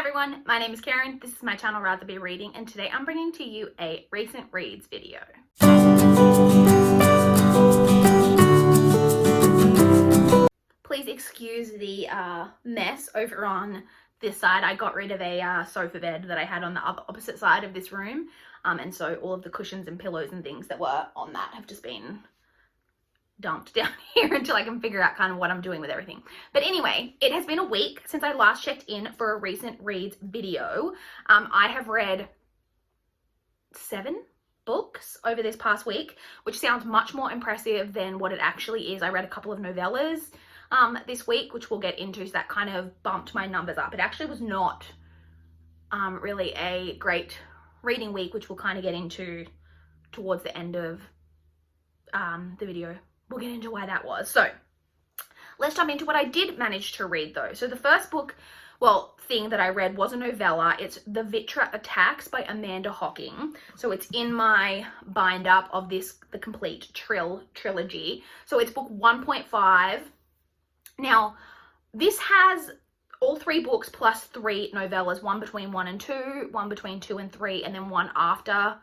everyone, my name is Karen, this is my channel Rather Be Reading, and today I'm bringing to you a recent reads video. Please excuse the mess over on this side. I got rid of a sofa bed that I had on the opposite side of this room, and so all of the cushions and pillows and things that were on that have just been dumped down here until I can figure out kind of what I'm doing with everything. But anyway, it has been a week since I last checked in for a recent reads video. I have read 7 books over this past week, which sounds much more impressive than what it actually is. I read a couple of novellas this week, which we'll get into, so that kind of bumped my numbers up. It actually was not really a great reading week, which we'll kind of get into towards the end of the video. We'll get into why that was. So let's jump into what I did manage to read though. So the first book, thing that I read was a novella. It's The Vitra Attacks by Amanda Hocking. So it's in my bind up of the complete trilogy. So it's book 1.5. Now, this has all 3 books plus 3 novellas, one between 1 and 2, one between 2 and 3, and then one after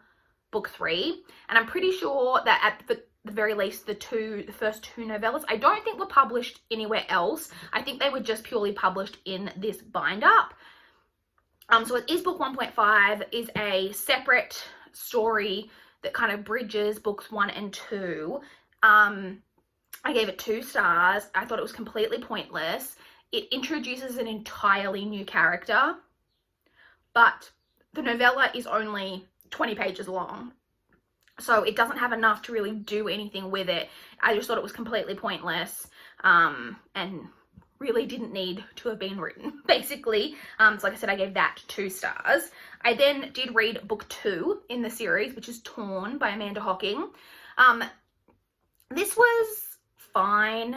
book 3. And I'm pretty sure that at the very least the first 2 novellas I don't think were published anywhere else. I think they were just purely published in this bind up. So it is book 1.5, is a separate story that kind of bridges books 1 and 2. I gave it 2 stars. I thought it was completely pointless. It introduces an entirely new character, but the novella is only 20 pages long. So it doesn't have enough to really do anything with it. I just thought it was completely pointless and really didn't need to have been written, basically. So like I said, I gave that 2 stars. I then did read book 2 in the series, which is Torn by Amanda Hocking. This was fine.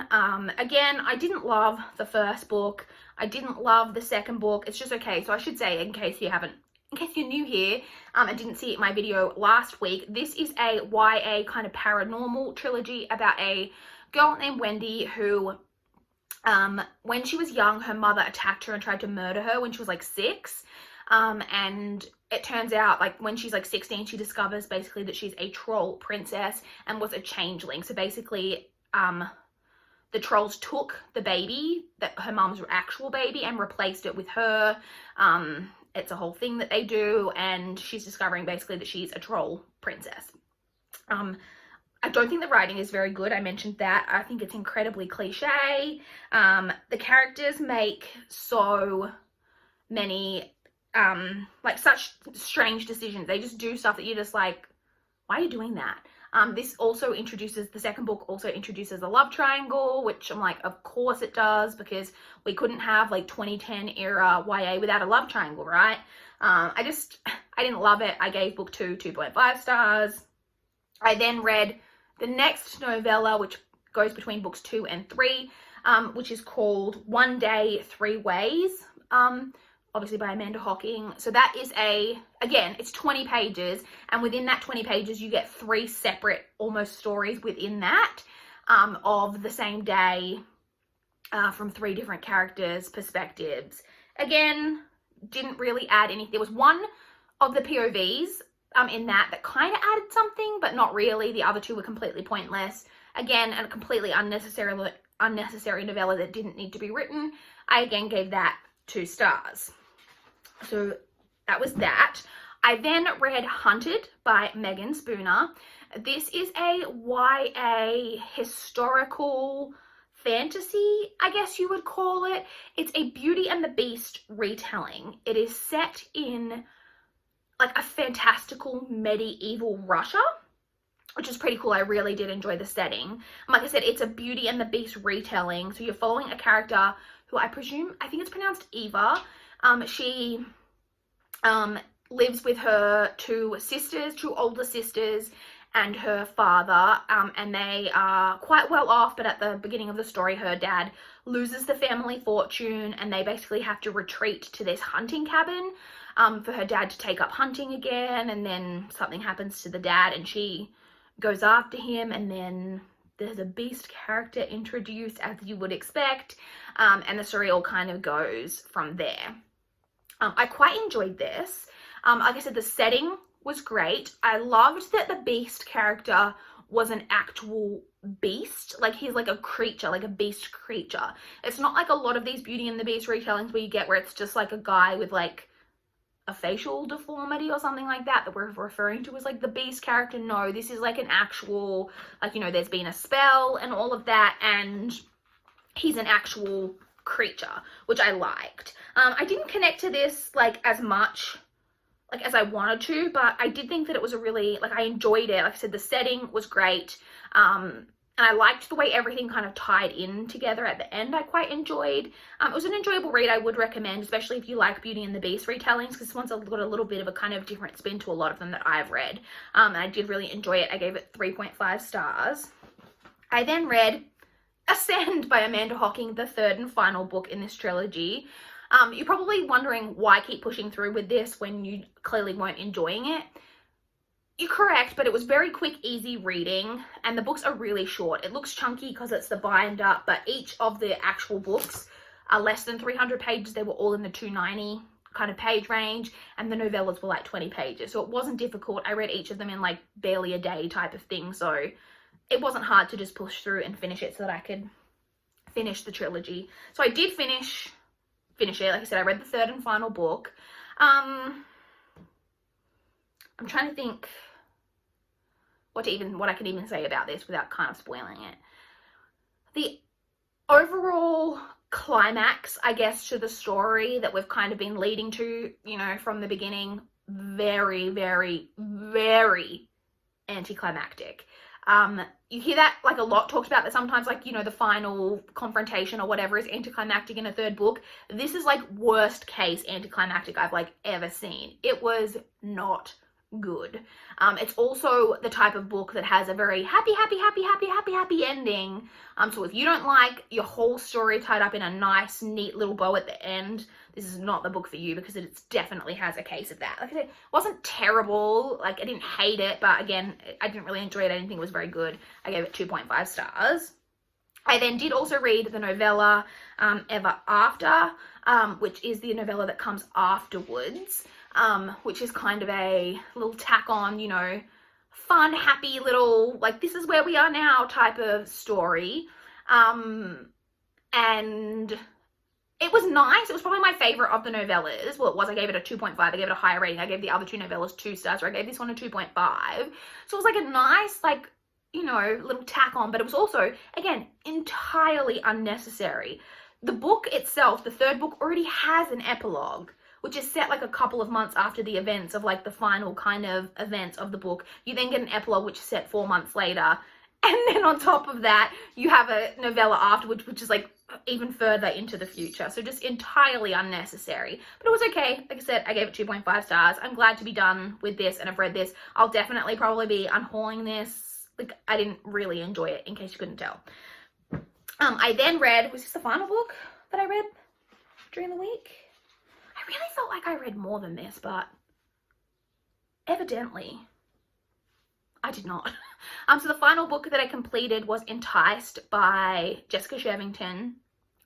Again, I didn't love the first book. I didn't love the second book. It's just okay. So I should say, in case you're new here and didn't see my video last week, this is a YA kind of paranormal trilogy about a girl named Wendy who, when she was young, her mother attacked her and tried to murder her when she was like 6. And it turns out, like, when she's like 16, she discovers basically that she's a troll princess and was a changeling. So basically, the trolls took the baby, that her mom's actual baby, and replaced it with her. It's a whole thing that they do, and she's discovering basically that she's a troll princess. I don't think the writing is very good. I mentioned that. I think it's incredibly cliche. The characters make so many, such strange decisions. They just do stuff that you're just like, why are you doing that? This also introduces, the second book also introduces a love triangle, which I'm like, of course it does, because we couldn't have like 2010 era YA without a love triangle, right? I didn't love it. I gave book 2 2.5 stars. I then read the next novella, which goes between books 2 and 3, which is called One Day, 3 Ways. Obviously by Amanda Hocking. So that is again, it's 20 pages, and within that 20 pages, you get 3 separate almost stories within that, of the same day, from 3 different characters' perspectives. Again, didn't really add anything. There was one of the POVs in that kind of added something, but not really. The other 2 were completely pointless. Again, a completely unnecessary novella that didn't need to be written. I again gave that 2 stars. So that was that. I then read Hunted by Megan Spooner. This is a YA historical fantasy, I guess you would call it. It's a Beauty and the Beast retelling. It is set in like a fantastical medieval Russia, which is pretty cool. I really did enjoy the setting. Like I said, it's a Beauty and the Beast retelling. So you're following a character who I think it's pronounced Eva. She lives with her 2 older sisters, and her father, and they are quite well off, but at the beginning of the story, her dad loses the family fortune, and they basically have to retreat to this hunting cabin for her dad to take up hunting again, and then something happens to the dad, and she goes after him, and then there's a beast character introduced, as you would expect, and the story all kind of goes from there. I quite enjoyed this. Like I said, the setting was great. I loved that the beast character was an actual beast. Like, he's like a creature, like a beast creature. It's not like a lot of these Beauty and the Beast retellings where you get where it's just like a guy with like a facial deformity or something like that we're referring to as like the beast character. No, this is like an actual, like, you know, there's been a spell and all of that, and he's an actual creature, which I liked. I didn't connect to this like as much like as I wanted to, but I did think that it was a really, like, I enjoyed it. Like I said, the setting was great, and I liked the way everything kind of tied in together at the end. I quite enjoyed. It was an enjoyable read. I would recommend, especially if you like Beauty and the Beast retellings, because this one's got a little bit of a kind of different spin to a lot of them that I've read. And I did really enjoy it. I gave it 3.5 stars. I then read Ascend by Amanda Hocking, the third and final book in this trilogy. You're probably wondering why I keep pushing through with this when you clearly weren't enjoying it. You're correct, but it was very quick, easy reading, and the books are really short. It looks chunky because it's the binder, but each of the actual books are less than 300 pages. They were all in the 290 kind of page range, and the novellas were like 20 pages, so it wasn't difficult. I read each of them in like barely a day type of thing, so it wasn't hard to just push through and finish it so that I could finish the trilogy. So I did finish it. Like I said, I read the third and final book. I'm trying to think what I can even say about this without kind of spoiling it. The overall climax, I guess, to the story that we've kind of been leading to, you know, from the beginning, very, very, very anticlimactic. You hear that like a lot talked about, that sometimes, like, you know, the final confrontation or whatever is anticlimactic in a third book. This is like worst case anticlimactic I've like ever seen. It was not good. It's also the type of book that has a very happy ending. So if you don't like your whole story tied up in a nice, neat little bow at the end, this is not the book for you, because it definitely has a case of that. Like I said, it wasn't terrible. Like, I didn't hate it, but again, I didn't really enjoy it. I didn't think it was very good. I gave it 2.5 stars. I then did also read the novella Ever After, which is the novella that comes afterwards, which is kind of a little tack on, you know, fun, happy little, like, this is where we are now type of story. And it was nice. It was probably my favorite of the novellas. Well, it was. I gave it a 2.5. I gave it a higher rating. I gave the other two novellas 2 stars, or I gave this one a 2.5. So it was like a nice, like, you know, little tack on, but it was also, again, entirely unnecessary. The book itself, the third book, already has an epilogue, which is set like a couple of months after the events of like the final kind of events of the book. You then get an epilogue, which is set 4 months later. And then on top of that, you have a novella afterwards, which is like even further into the future. So just entirely unnecessary. But it was okay. Like I said, I gave it 2.5 stars. I'm glad to be done with this and I've read this. I'll definitely probably be unhauling this. Like, I didn't really enjoy it, in case you couldn't tell. I then read, was this the final book that I read during the week? I really felt like I read more than this, but evidently I did not. So the final book that I completed was Enticed by Jessica Shevington.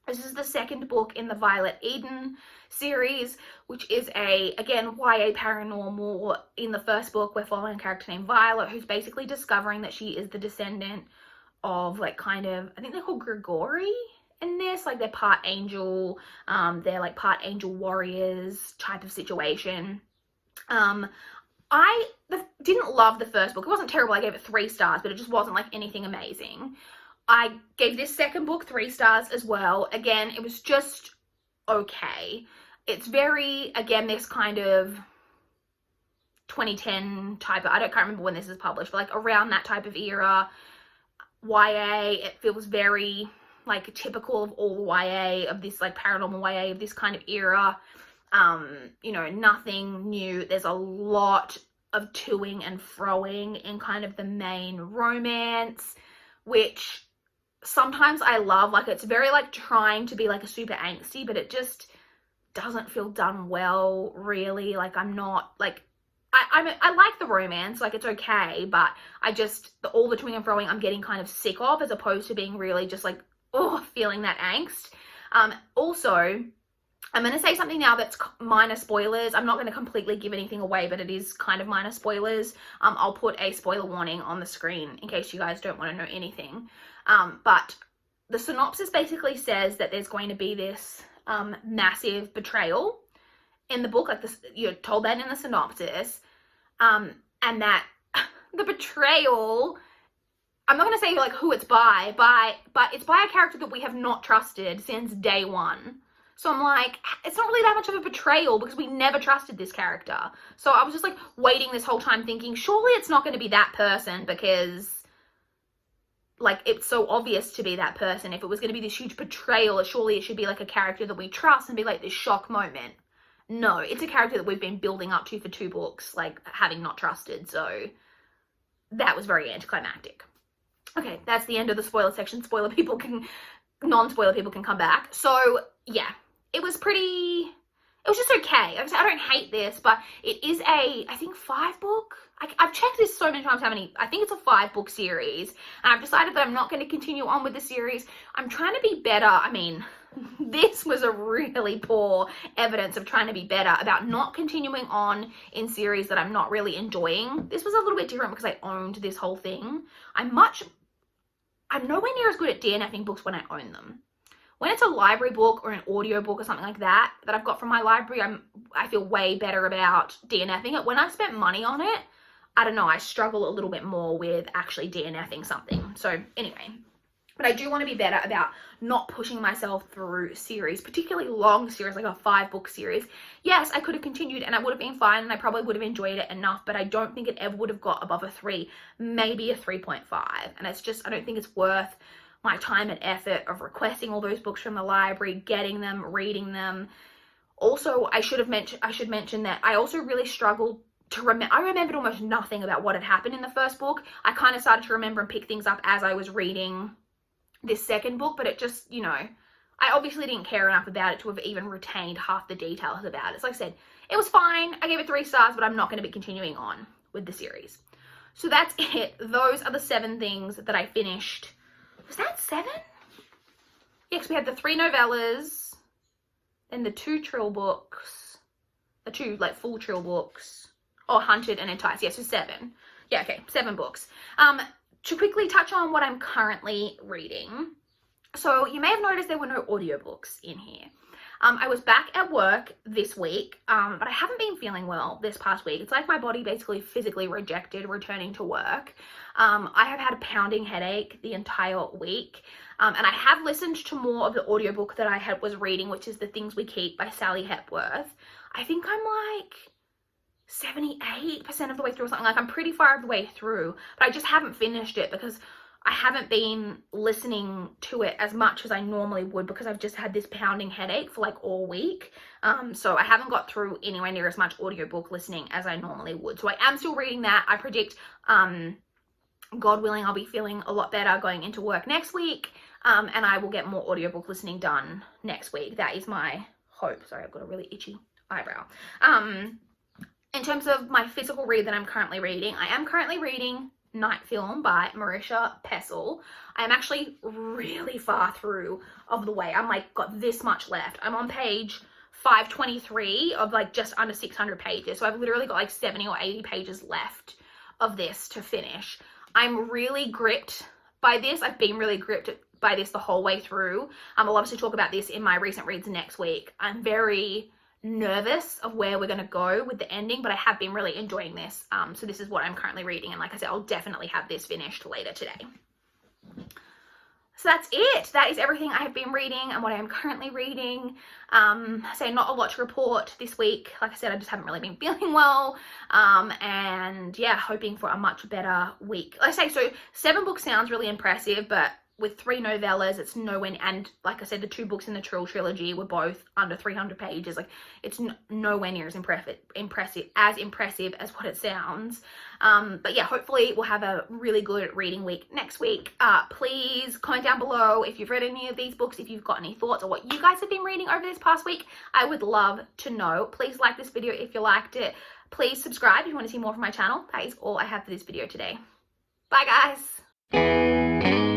This is the second book in the Violet Eden series, which is again, YA paranormal. In the first book, we're following a character named Violet, who's basically discovering that she is the descendant of, like, kind of, I think they're called Grigori in this. Like, they're part angel, they're like part angel warriors type of situation. I didn't love the first book. It wasn't terrible. I gave it 3 stars, but it just wasn't like anything amazing. I gave this second book 3 stars as well. Again, it was just okay. It's very, again, this kind of 2010 type of, I can't remember when this is published, but like around that type of era. YA, it feels very like typical of all YA, of this like paranormal YA of this kind of era. You know, nothing new. There's a lot of toing and froing in kind of the main romance, which sometimes I love. Like, it's very like trying to be like a super angsty, but it just doesn't feel done well, really. Like, I'm not like, I like the romance, like, it's okay, but I just, all the toing and froing I'm getting kind of sick of, as opposed to being really just like, oh, feeling that angst. Also, I'm going to say something now that's minor spoilers. I'm not going to completely give anything away, but it is kind of minor spoilers. I'll put a spoiler warning on the screen in case you guys don't want to know anything. But the synopsis basically says that there's going to be this massive betrayal in the book. Like this, you're told that in the synopsis. And that the betrayal, I'm not going to say like who it's by, but it's by a character that we have not trusted since day one. So I'm like, it's not really that much of a betrayal because we never trusted this character. So I was just like waiting this whole time thinking, surely it's not going to be that person because like it's so obvious to be that person. If it was going to be this huge betrayal, surely it should be like a character that we trust and be like this shock moment. No, it's a character that we've been building up to for 2 books, like having not trusted. So that was very anticlimactic. Okay, that's the end of the spoiler section. Non-spoiler people can come back. So yeah, it was just okay. I don't hate this, but it is I think 5 book. I've checked this so many times I think it's a 5 book series, and I've decided that I'm not going to continue on with the series. I'm trying to be better. I mean, this was a really poor evidence of trying to be better about not continuing on in series that I'm not really enjoying. This was a little bit different because I owned this whole thing. I'm nowhere near as good at DNFing books when I own them. When it's a library book or an audio book or something like that I've got from my library, I feel way better about DNFing it. When I've spent money on it, I don't know, I struggle a little bit more with actually DNFing something. So anyway, but I do want to be better about not pushing myself through series, particularly long series, like a 5 book series. Yes, I could have continued and I would have been fine and I probably would have enjoyed it enough, but I don't think it ever would have got above a 3, maybe a 3.5. And it's just, I don't think it's worth my time and effort of requesting all those books from the library, getting them, reading them. Also, I should mention that I also really struggled to remember. I remembered almost nothing about what had happened in the first book. I kind of started to remember and pick things up as I was reading this second book, but it just, you know, I obviously didn't care enough about it to have even retained half the details about it. So like I said, it was fine. I gave it 3 stars, but I'm not going to be continuing on with the series. So that's it. Those are the 7 things that I finished. Was that 7? Yes, we had the 3 novellas, then the 2 trill books, the 2 like full trill books. Oh, Hunted and Enticed. Yes, so 7. Yeah, okay, 7 books. To quickly touch on what I'm currently reading. So you may have noticed there were no audiobooks in here. I was back at work this week, but I haven't been feeling well this past week. It's like my body basically physically rejected returning to work. I have had a pounding headache the entire week, and I have listened to more of the audiobook that I was reading, which is The Things We Keep by Sally Hepworth. I think I'm like 78% of the way through or something. Like I'm pretty far of the way through, but I just haven't finished it because I haven't been listening to it as much as I normally would because I've just had this pounding headache for like all week. So I haven't got through anywhere near as much audiobook listening as I normally would. So I am still reading that. I predict, God willing, I'll be feeling a lot better going into work next week. And I will get more audiobook listening done next week. That is my hope. Sorry, I've got a really itchy eyebrow. In terms of my physical read that I'm currently reading, I am currently reading Night Film by Marisha Pessl. I'm actually really far through of the way. I'm like got this much left. I'm on page 523 of like just under 600 pages. So I've literally got like 70 or 80 pages left of this to finish. I'm really gripped by this. I've been really gripped by this the whole way through. I'll obviously talk about this in my recent reads next week. I'm very nervous of where we're going to go with the ending, but I have been really enjoying this. So this is what I'm currently reading, and like I said, I'll definitely have this finished later today. So that's it. That is everything I have been reading and what I am currently reading. So not a lot to report this week. Like I said, I just haven't really been feeling well. And yeah, hoping for a much better week. Like I say, so 7 books sounds really impressive, but with 3 novellas, it's nowhere, and like I said, the 2 books in the Trill trilogy were both under 300 pages. Like it's nowhere near as impressive as what it sounds. But yeah, hopefully we'll have a really good reading week next week. Please comment down below if you've read any of these books, if you've got any thoughts on what you guys have been reading over this past week. I would love to know. Please like this video if you liked it. Please subscribe if you want to see more from my channel. That is all I have for this video today. Bye guys.